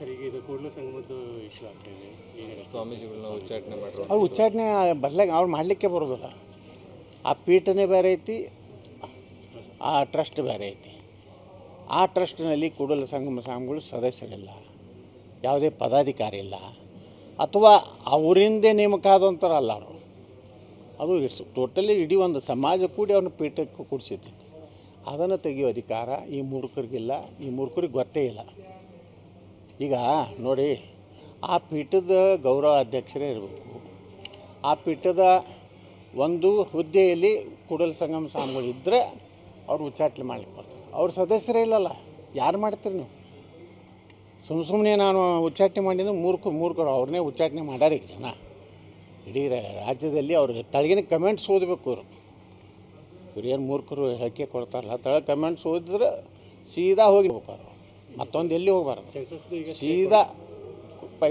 ಇದು ಕೂಡಲ ಸಂಗಮದ ಇಶ್ಯೂ ಆಗ್ತಾ ಇದೆ. ಈಗ ಸ್ವಾಮೀಜಿಗಳನ್ನ ಉಚ್ಚಾಟನೆ ಮಾಡಿದ್ರು. ಅವ್ರು ಉಚ್ಚಾಟನೆ ಬರ್ಲಾಗ ಅವ್ರು ಮಾಡಲಿಕ್ಕೆ ಬರೋದಿಲ್ಲ. ಆ ಪೀಠನೇ ಬೇರೆ ಐತಿ, ಆ ಟ್ರಸ್ಟ್ ಬೇರೆ ಐತಿ. ಆ ಟ್ರಸ್ಟ್ನಲ್ಲಿ ಕೂಡಲ ಸಂಗಮ ಸ್ವಾಮಿಗಳು ಸದಸ್ಯರಿಲ್ಲ, ಯಾವುದೇ ಪದಾಧಿಕಾರಿ ಇಲ್ಲ, ಅಥವಾ ಅವರಿಂದೇ ನೇಮಕ ಆದಂಥರಲ್ಲ ಅವರು. ಅದು ಟೋಟಲಿ ಇಡೀ ಒಂದು ಸಮಾಜ ಕೂಡಿ ಅವ್ರನ್ನ ಪೀಠಕ್ಕೆ ಕೂಡಿಸಿದ್ದೈತಿ. ಅದನ್ನು ತೆಗೆಯೋ ಅಧಿಕಾರ ಈ ಮೂರ್ಖರಿಗಿಲ್ಲ, ಈ ಮೂರ್ಖರಿಗೆ ಗೊತ್ತೇ ಇಲ್ಲ. ಈಗ ನೋಡಿ, ಆ ಪೀಠದ ಗೌರವ ಅಧ್ಯಕ್ಷರೇ ಇರಬೇಕು. ಆ ಪೀಠದ ಒಂದು ಹುದ್ದೆಯಲ್ಲಿ ಕೂಡಲ ಸಂಗಮ ಸ್ವಾಮಿಗಳು ಇದ್ದರೆ ಅವ್ರು ಉಚ್ಚಾಟನೆ ಮಾಡಲಿಕ್ಕೆ ಬರ್ತದೆ. ಅವ್ರ ಸದಸ್ಯರೇ ಇಲ್ಲಲ್ಲ, ಯಾರು ಮಾಡ್ತೀರಿ ನೀವು? ಸುಮ್ಮನೆ ನಾನು ಉಚ್ಚಾಟನೆ ಮಾಡಿದ್ದು ಮೂರ್ಖರು ಅವ್ರನ್ನೇ ಉಚ್ಚಾಟನೆ ಮಾಡ್ಯಾರ. ಈಗ ಜನ ಇಡೀ ರಾಜ್ಯದಲ್ಲಿ ಅವ್ರಿಗೆ ತಳಗಿನ ಕಮೆಂಟ್ಸ್ ಓದಬೇಕು. ಇವ್ರು ಏನು ಮೂರ್ಖರು ಹೇಳಿಕೆ ಕೊಡ್ತಾರಲ್ಲ, ತಳಗೆ ಕಮೆಂಟ್ಸ್ ಓದಿದ್ರೆ ಸೀದಾ ಹೋಗಿ ಹೋಗ್ತಾರೆ, ಮತ್ತೊಂದು ಎಲ್ಲಿ ಹೋಗ್ಬಾರ್ದು, ಸೀದಾ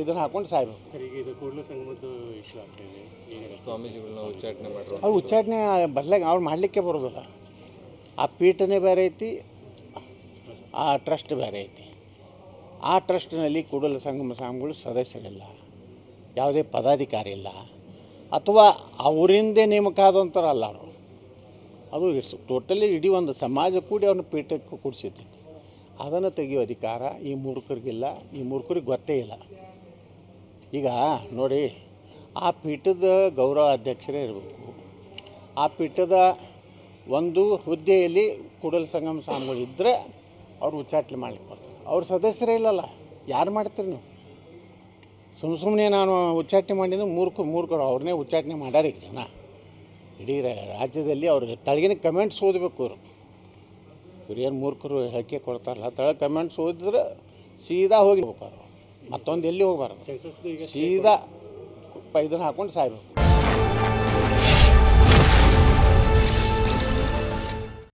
ಇದನ್ನು ಹಾಕೊಂಡು ಸಾಯ್ಬೇಕು. ಇದು ಕೂಡಲ ಸಂಗಮದ ಇಶ್ಯೂ ಆಗ್ತಾ ಇದೆ. ಈಗ ಸ್ವಾಮೀಜಿಗಳನ್ನ ಉಚ್ಚಾಟನೆ ಮಾಡಿದ್ರು. ಅವ್ರು ಉಚ್ಚಾಟನೆ ಬರ್ಲಾಗ ಅವ್ರು ಮಾಡಲಿಕ್ಕೆ ಬರೋದಿಲ್ಲ. ಆ ಪೀಠನೇ ಬೇರೆ ಐತಿ, ಆ ಟ್ರಸ್ಟ್ ಬೇರೆ ಐತಿ. ಆ ಟ್ರಸ್ಟ್ನಲ್ಲಿ ಕೂಡಲ ಸಂಗಮ ಸ್ವಾಮಿಗಳು ಸದಸ್ಯರಿಲ್ಲ, ಯಾವುದೇ ಪದಾಧಿಕಾರಿ ಇಲ್ಲ, ಅಥವಾ ಅವರಿಂದೇ ನೇಮಕ ಆದಂಥರಲ್ಲ ಅವರು. ಅದು ಟೋಟಲಿ ಇಡೀ ಒಂದು ಸಮಾಜ ಕೂಡಿ ಅವ್ರನ್ನ ಪೀಠಕ್ಕೆ ಕೂಡಿಸಿದ್ದೈತಿ. ಅದನ್ನು ತೆಗೆಯೋ ಅಧಿಕಾರ ಈ ಮೂರ್ಖರಿಗಿಲ್ಲ, ಈ ಮೂರ್ಖರಿಗೆ ಗೊತ್ತೇ ಇಲ್ಲ. ಈಗ ನೋಡಿ, ಆ ಪೀಠದ ಗೌರವ ಅಧ್ಯಕ್ಷರೇ ಇರಬೇಕು. ಆ ಪೀಠದ ಒಂದು ಹುದ್ದೆಯಲ್ಲಿ ಕೂಡಲ ಸಂಗಮ ಸ್ವಾಮಿಗಳು ಇದ್ದರೆ ಅವ್ರು ಉಚ್ಚಾಟನೆ ಮಾಡಲಿಕ್ಕೆ ಬರ್ತದೆ. ಅವ್ರ ಸದಸ್ಯರೇ ಇಲ್ಲಲ್ಲ, ಯಾರು ಮಾಡ್ತೀರಿ ನೀವು? ಸುಮ್ಮನೆ ನಾನು ಉಚ್ಚಾಟನೆ ಮಾಡಿದ್ದು ಮೂರ್ಖರು ಅವ್ರನ್ನೇ ಉಚ್ಚಾಟನೆ ಮಾಡ್ಯಾರ. ಈಗ ಜನ ಇಡೀ ರಾಜ್ಯದಲ್ಲಿ ಅವ್ರಿಗೆ ತಳಗಿನ ಕಮೆಂಟ್ಸ್ ಓದಬೇಕು. ಇವ್ರು ಏನು ಮೂರ್ಖರು ಹೇಳಿಕೆ ಕೊಡ್ತಾರಲ್ಲ, ತಳಗೆ ಕಮೆಂಟ್ಸ್ ಓದಿದ್ರೆ ಸೀದಾ ಹೋಗಿ ಹೋಗ್ತಾರೆ, ಮತ್ತೊಂದು ಎಲ್ಲಿ ಹೋಗ್ಬಾರ್ದು, ಸೀದಾ ಇದನ್ನು ಹಾಕೊಂಡು ಸಾಯ್ಬೇಕು.